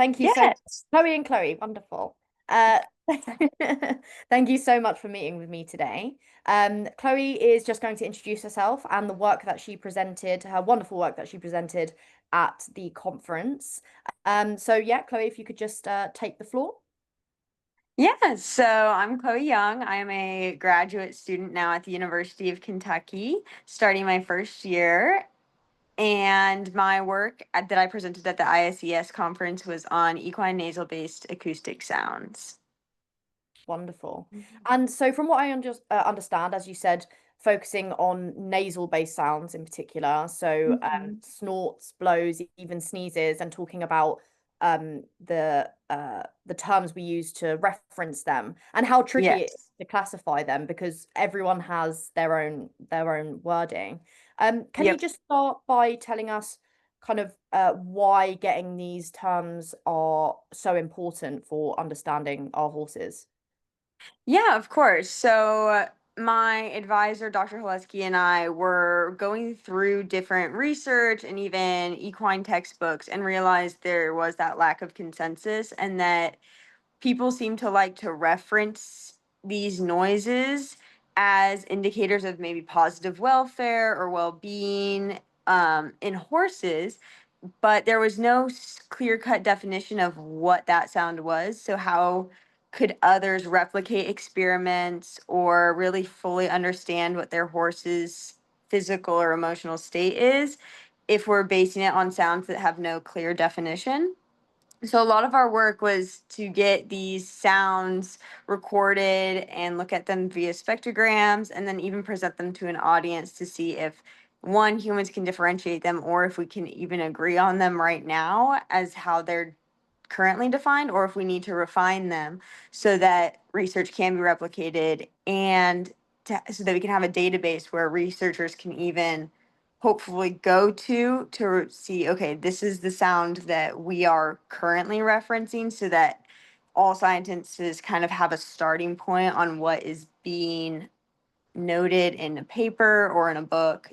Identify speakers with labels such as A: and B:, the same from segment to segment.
A: Thank you so
B: Yes.
A: Chloe and Chloe, wonderful. Uh, thank you so much for meeting with me today. Chloe is just going to introduce herself and the work that she presented, her wonderful work that she presented at the conference. So yeah, Chloe, if you could just take the floor.
B: Yeah, so I'm Chloe Young. I am a graduate student now at the University of Kentucky, starting my first year. And my work that I presented at the ISES conference was on equine nasal-based acoustic sounds.
A: Wonderful. And so, from what I understand, as you said, focusing on nasal-based sounds in particular, so
B: Mhm.
A: snorts, blows, even sneezes, and talking about the terms we use to reference them and how tricky it is
B: Yes.
A: to classify them because everyone has their own wording. Can you
B: Yep.
A: just start by telling us kind of why getting these terms are so important for understanding our horses?
B: Yeah, of course. So my advisor, Dr. Holesky, and I were going through different research and even equine textbooks and realized there was that lack of consensus and that people seem to like to reference these noises as indicators of maybe positive welfare or well-being in horses, but there was no clear-cut definition of what that sound was. So how could others replicate experiments or really fully understand what their horse's physical or emotional state is if we're basing it on sounds that have no clear definition? So a lot of our work was to get these sounds recorded and look at them via spectrograms and then even present them to an audience to see if one, humans can differentiate them, or if we can even agree on them right now as how they're currently defined, or if we need to refine them so that research can be replicated and so that we can have a database where researchers can even hopefully go to see, okay, this is the sound that we are currently referencing, so that all scientists kind of have a starting point on what is being noted in a paper or in a book.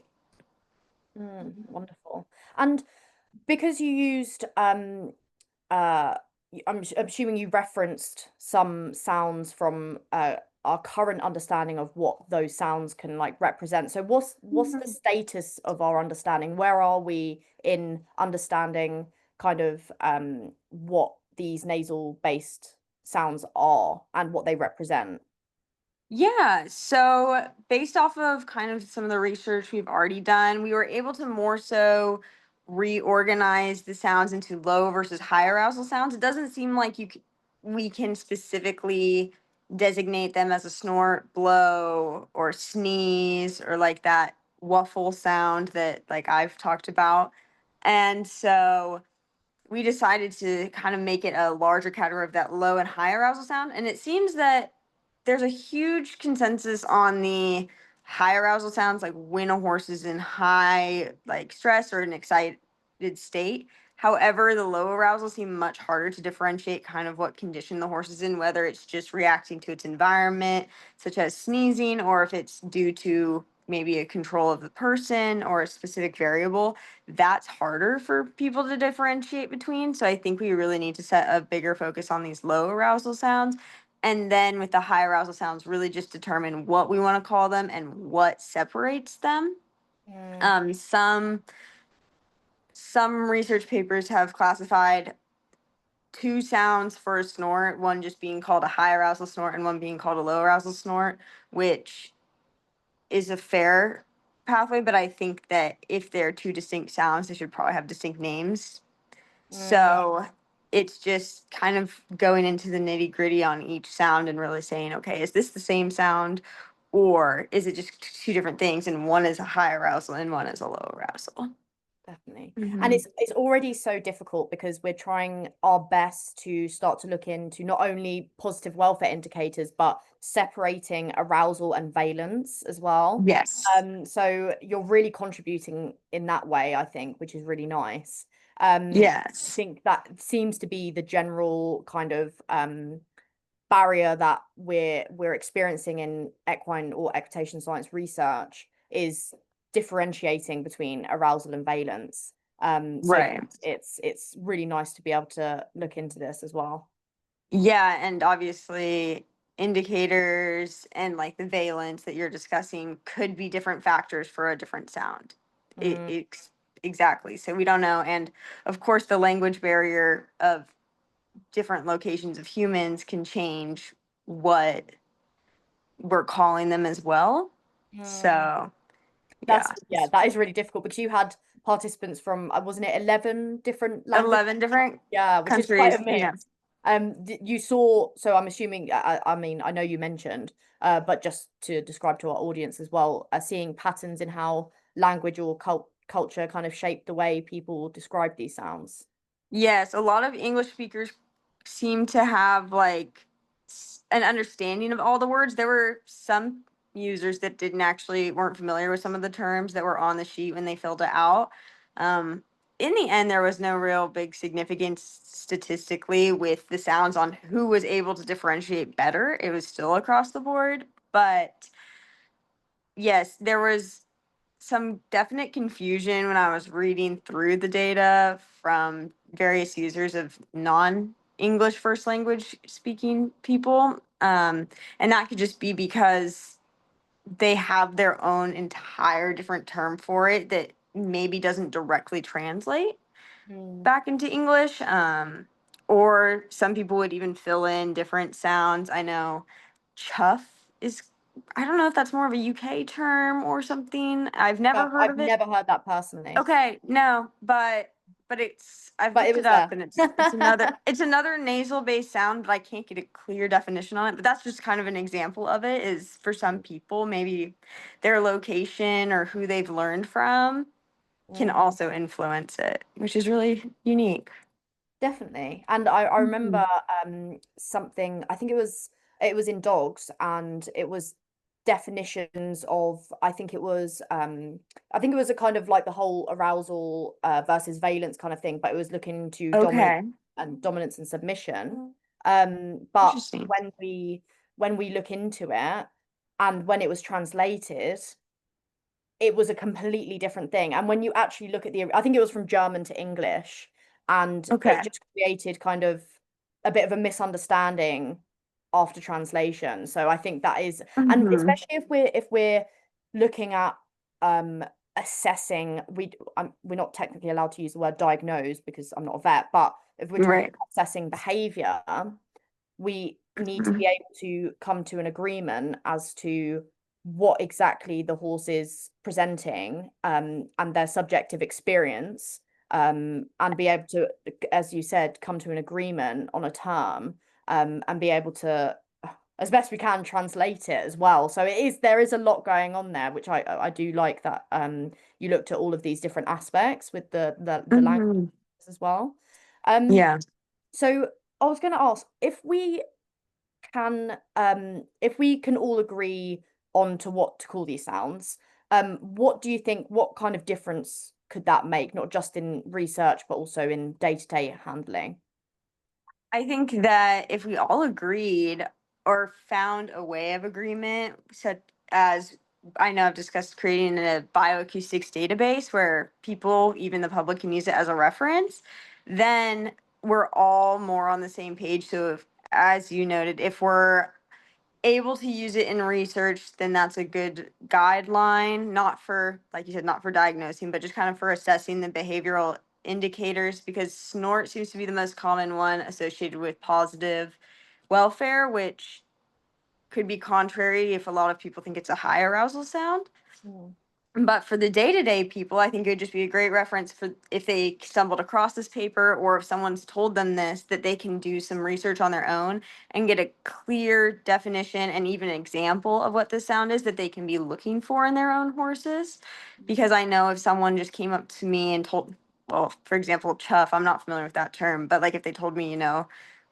A: Wonderful. And because you used uh I'm assuming you referenced some sounds from our current understanding of what those sounds can like represent. So what's the
B: Mhm.
A: status of our understanding? Where are we in understanding kind of what these nasal based sounds are and what they represent?
B: Yeah, so based off of kind of some of the research we've already done, we were able to more so reorganize the sounds into low versus high arousal sounds. It doesn't seem like we can specifically designate them as a snort, blow, or sneeze, or like that waffle sound that like I've talked about. And so we decided to kind of make it a larger category of that low and high arousal sound. And it seems that there's a huge consensus on the high arousal sounds, like when a horse is in high like stress or an excited state. However, the low arousal seem much harder to differentiate kind of what condition the horse is in, whether it's just reacting to its environment, such as sneezing, or if it's due to maybe a control of the person or a specific variable. That's harder for people to differentiate between. So I think we really need to set a bigger focus on these low arousal sounds. And then with the high arousal sounds, really just determine what we want to call them and what separates them.
A: Mm,
B: Um, some some research papers have classified two sounds for a snort, one just being called a high arousal snort and one being called a low arousal snort, which is a fair pathway, but I think that if they're two distinct sounds, they should probably have distinct names.
A: mm.
B: So it's just kind of going into the nitty gritty on each sound and really saying, okay, is this the same sound or is it just two different things? And one is a high arousal and one is a low arousal.
A: Definitely. And
B: Hmm.
A: it's already so difficult because we're trying our best to start to look into not only positive welfare indicators, but separating arousal and valence as well.
B: Yes.
A: So you're really contributing in that way, I think, which is really nice. I
B: Yes.
A: think that seems to be the general kind of barrier that we're experiencing in equine or equitation science research is differentiating between arousal and valence. So
B: Right.
A: it's really nice to be able to look into this as well.
B: Yeah, and obviously indicators and like the valence that you're discussing could be different factors for a different sound. It,
A: Mm,
B: exactly. So we don't know. And of course, the language barrier of different locations of humans can change what we're calling them as well.
A: mm.
B: So
A: That's
B: yeah,
A: yeah, that is really difficult because you had participants from wasn't it 11 different languages?
B: 11 different
A: Yeah, which is quite a
B: countries. Yeah.
A: mix. You saw, so I'm assuming, I mean, I know you mentioned, but just to describe to our audience as well, seeing patterns in how language or culture kind of shape the way people describe these sounds.
B: Yes, a lot of English speakers seem to have like an understanding of all the words. There were some users that didn't actually weren't familiar with some of the terms that were on the sheet when they filled it out. Um, in the end, there was no real big significance statistically with the sounds on who was able to differentiate better. It was still across the board, but yes, there was some definite confusion when I was reading through the data from various users of non-English first language speaking people. And that could just be because they have their own entire different term for it that maybe doesn't directly translate
A: Mm.
B: back into English. Or some people would even fill in different sounds. I know chuff is, I don't know if that's more of a UK term or something. I've never heard
A: I've
B: of it.
A: never heard that personally,
B: Okay, no, but it's I've
A: but it
B: looked it
A: was
B: up
A: there.
B: and it's another nasal based sound, but I can't get a clear definition on it. But that's just kind of an example of it is for some people, maybe their location or who they've learned from can
A: Mm.
B: also influence it, which is really unique.
A: Definitely. And I remember
B: Mhm.
A: something, I think it was in dogs, and it was definitions of, I think it was a kind of like the whole arousal versus valence kind of thing, but it was looking to
B: Okay.
A: dominance and submission. But
B: Interesting.
A: when we look into it and when it was translated, it was a completely different thing. And when you actually look at I think it was from German to English, and it
B: Okay.
A: just created kind of a bit of a misunderstanding after translation. So I think that is, and
B: Hmm.
A: especially if we're looking at um assessing, we're not technically allowed to use the word diagnose because I'm not a vet, but if we're talking
B: Right.
A: about assessing behavior, we need to be
B: Mhm.
A: able to come to an agreement as to what exactly the horse is presenting, and their subjective experience, and be able to, as you said, come to an agreement on a term, and be able to, as best we can, translate it as well. So there is a lot going on there, which I do like that you looked at all of these different aspects with the language
B: Mhm.
A: as well. Um,
B: Yeah.
A: so I was going to ask if we can all agree on to what to call these sounds, what do you think, what kind of difference could that make, not just in research but also in day-to-day handling?
B: I think that if we all agreed or found a way of agreement, such as I know I've discussed creating a bioacoustics database where people, even the public, can use it as a reference, then we're all more on the same page. So, if, as you noted, if we're able to use it in research, then that's a good guideline, not for, like you said, not for diagnosing, but just kind of for assessing the behavioral indicators, because snort seems to be the most common one associated with positive welfare, which could be contrary if a lot of people think it's a high arousal sound.
A: Mm.
B: But for the day-to-day people, I think it would just be a great reference for if they stumbled across this paper or if someone's told them this, that they can do some research on their own and get a clear definition and even an example of what this sound is that they can be looking for in their own horses. Because I know if someone just came up to me and told, well, for example, chuff, I'm not familiar with that term, but like if they told me,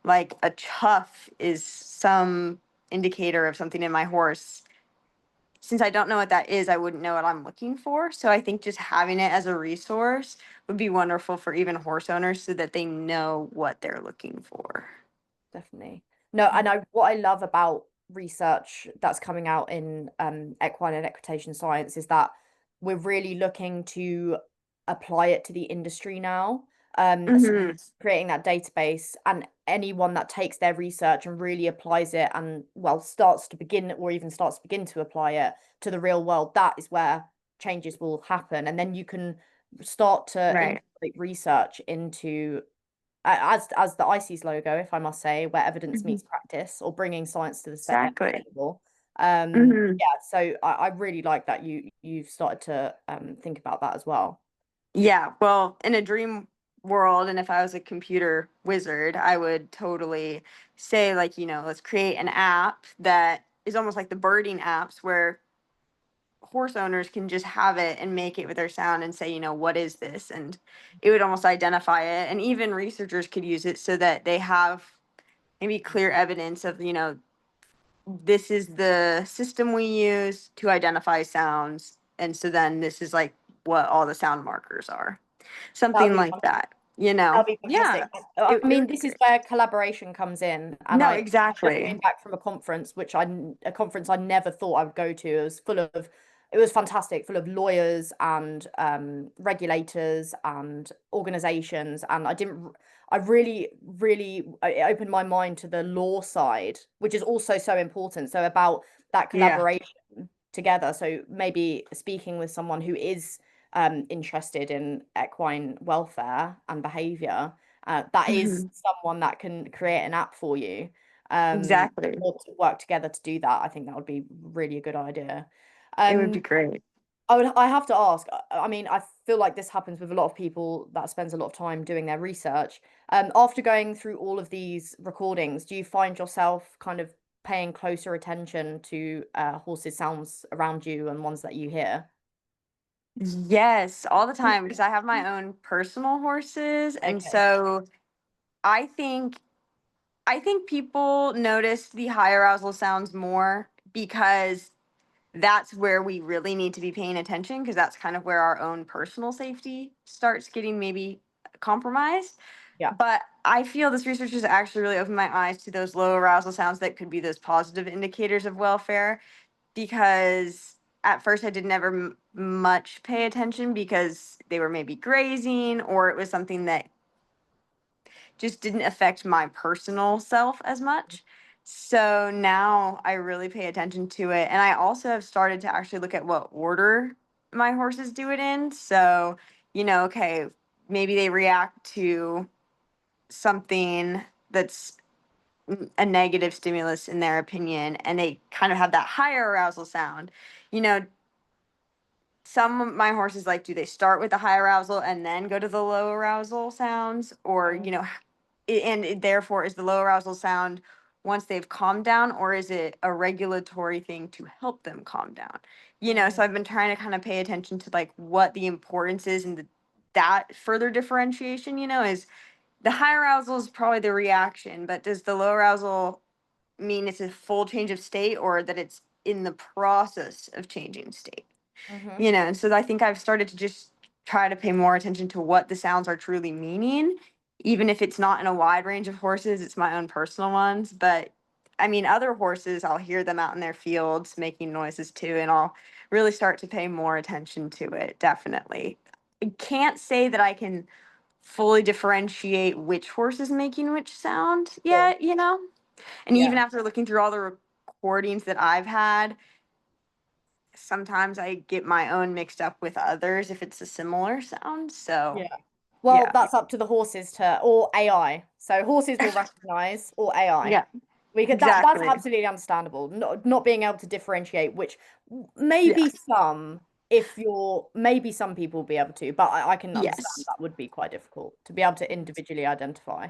B: like a chuff is some indicator of something in my horse, since I don't know what that is, I wouldn't know what I'm looking for. So I think just having it as a resource would be wonderful for even horse owners so that they know what they're looking for.
A: Definitely. No, and what I love about research that's coming out in equine and equitation science is that we're really looking to apply it to the industry now. So
B: Hmm.
A: creating that database, and anyone that takes their research and really applies it and well starts to begin or even starts to begin to apply it to the real world, that is where changes will happen. And then you can start to
B: Right.
A: integrate research into as the ISES logo, if I must say, where evidence
B: Hmm.
A: meets practice, or bringing science to the
B: Exactly.
A: table.
B: Hmm.
A: Yeah, so I really like that you've started to think about that as well.
B: Yeah. Well, in a dream world, and if I was a computer wizard, I would totally say, like, let's create an app that is almost like the birding apps where horse owners can just have it and make it with their sound and say, what is this? And it would almost identify it. And even researchers could use it so that they have maybe clear evidence of, this is the system we use to identify sounds. And so then this is like what all the sound markers are.
A: That would
B: Something
A: be
B: like that.
A: That'd be
B: Yeah.
A: fantastic. I
B: It
A: mean,
B: would be
A: this is
B: great.
A: where collaboration comes in, and
B: No,
A: I just
B: exactly.
A: came back from a conference, a conference I never thought I would go to. It was fantastic, full of lawyers and regulators and organizations, and I really, really, it opened my mind to the law side, which is also so important. So about that
B: Yeah.
A: collaboration together. So maybe speaking with someone who is interested in equine welfare and behavior, that is
B: Mhm.
A: someone that can create an app for you,
B: Exactly.
A: or to work together to do that. I think that would be really a good idea.
B: It would be
A: Um,
B: great.
A: I have to ask, I mean, I feel like this happens with a lot of people that spends a lot of time doing their research. After going through all of these recordings, do you find yourself kind of paying closer attention to horses' sounds around you and ones that you hear?
B: Yes, all the time because I have my own personal horses, and
A: Okay.
B: so I think I think people notice the high arousal sounds more because that's where we really need to be paying attention because that's kind of where our own personal safety starts getting maybe compromised.
A: Yeah.
B: But I feel this research has actually really opened my eyes to those low arousal sounds that could be those positive indicators of welfare because at first I did never much pay attention because they were maybe grazing or it was something that just didn't affect my personal self as much. So now I really pay attention to it. And I also have started to actually look at what order my horses do it in. So, okay, maybe they react to something that's a negative stimulus in their opinion, and they kind of have that higher arousal sound. You know, some of my horses like, do they start with the high arousal and then go to the low arousal sounds, or
A: Mm,
B: therefore is the low arousal sound once they've calmed down, or is it a regulatory thing to help them calm down? So
A: mm,
B: I've been trying to kind of pay attention to like what the importance is and that further differentiation. Is the high arousal is probably the reaction, but does the low arousal mean it's a full change of state or that it's in the process of changing state?
A: mhm.
B: And so I think I've started to just try to pay more attention to what the sounds are truly meaning, even if it's not in a wide range of horses, it's my own personal ones. But I mean, other horses, I'll hear them out in their fields making noises too, and I'll really start to pay more attention to it, definitely. I can't say that I can fully differentiate which horse is making which sound
A: Sure.
B: yet. And even
A: Yeah.
B: after looking through all the recordings that I've had, sometimes I get my own mixed up with others if it's a similar sound. So,
A: Yeah. Well,
B: yeah.
A: that's up to the horses to, or AI. So horses will recognize, or AI.
B: Yeah,
A: We could that's
B: exactly.
A: absolutely understandable. Not being able to differentiate, which maybe
B: Yes.
A: some, maybe some people will be able to, but I can understand
B: Yes.
A: that would be quite difficult to be able to individually identify.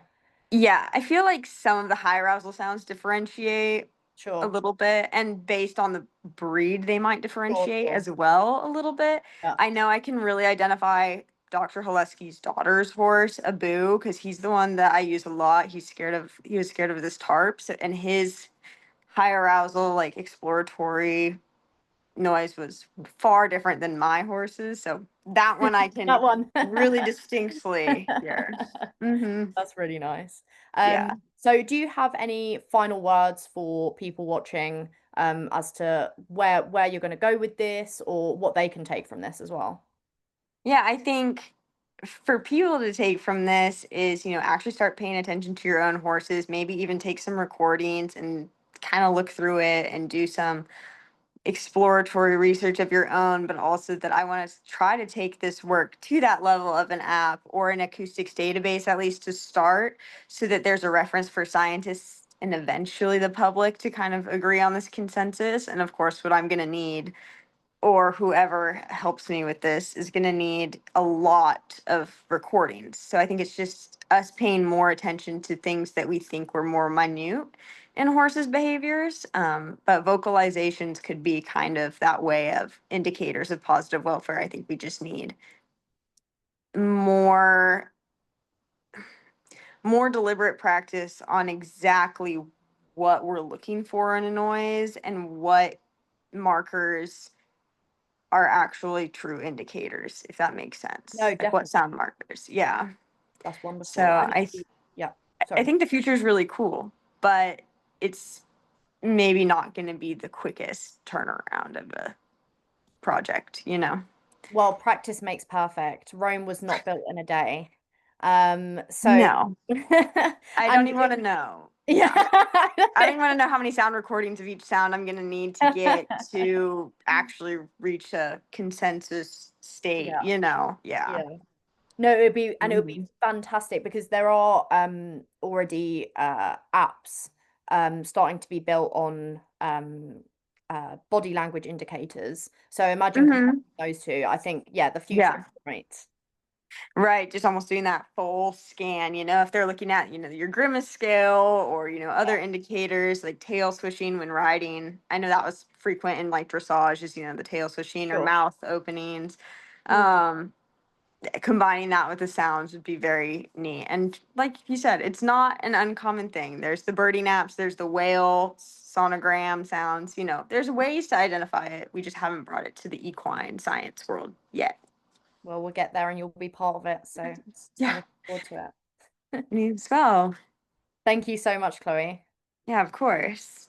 B: Yeah, I feel like some of the high arousal sounds differentiate a
A: Sure.
B: little bit, and based on the breed, they might
A: Sure,
B: differentiate
A: sure.
B: as well a little bit.
A: Yeah.
B: I know I can really identify Dr. Holesky's daughter's horse, Abu, because he's the one that I use a lot. He was scared of this tarp, so, and his high arousal, like exploratory noise was far different than my horses. So that one I
A: That
B: can
A: one.
B: really distinctly hear. Mm-hmm.
A: That's really nice.
B: Yeah.
A: So do you have any final words for people watching, as to where you're going to go with this or what they can take from this as well?
B: Yeah, I think for people to take from this is, actually start paying attention to your own horses, maybe even take some recordings and kind of look through it and do some exploratory research of your own, but also that I want to try to take this work to that level of an app or an acoustics database, at least to start, so that there's a reference for scientists and eventually the public to kind of agree on this consensus. And of course, what I'm going to need, or whoever helps me with this, is going to need a lot of recordings. So I think it's just us paying more attention to things that we think were more minute in horses' behaviors. But vocalizations could be kind of that way of indicators of positive welfare. I think we just need more more deliberate practice on exactly what we're looking for in a noise and what markers are actually true indicators, if that makes sense.
A: No,
B: Like what
A: definitely.
B: sound markers. Yeah.
A: That's
B: So
A: wonderful. And yeah,
B: I
A: sorry.
B: think the future is really cool, but it's maybe not going to be the quickest turnaround of a project.
A: Well, practice makes perfect. Rome was not built in a day. So
B: No. I don't
A: and
B: even want to know. Yeah.
A: yeah.
B: I don't even want to know how many sound recordings of each sound I'm going to need to get to actually reach a consensus state,
A: Yeah,
B: Yeah.
A: yeah. No, it would be
B: Mhm.
A: fantastic because there are already apps starting to be built on body language indicators. So imagine combining
B: Mhm.
A: those two. I think, yeah, the future
B: Yeah.
A: is great.
B: Right, just almost doing that full scan, if they're looking at, your grimace scale or, other indicators like tail swishing when riding. I know that was frequent in like dressage, is, the tail swishing or
A: Sure.
B: mouth openings.
A: Mm.
B: Um, Combining that with the sounds would be very neat. And like you said, it's not an uncommon thing. There's the birding apps, there's the whale sonogram sounds, there's ways to identify it. We just haven't brought it to the equine science world yet.
A: Well, we'll get there and you'll be part of it. So I'm
B: Yeah,
A: looking forward to it.
B: me as well.
A: Thank you so much, Chloe.
B: Yeah, of course.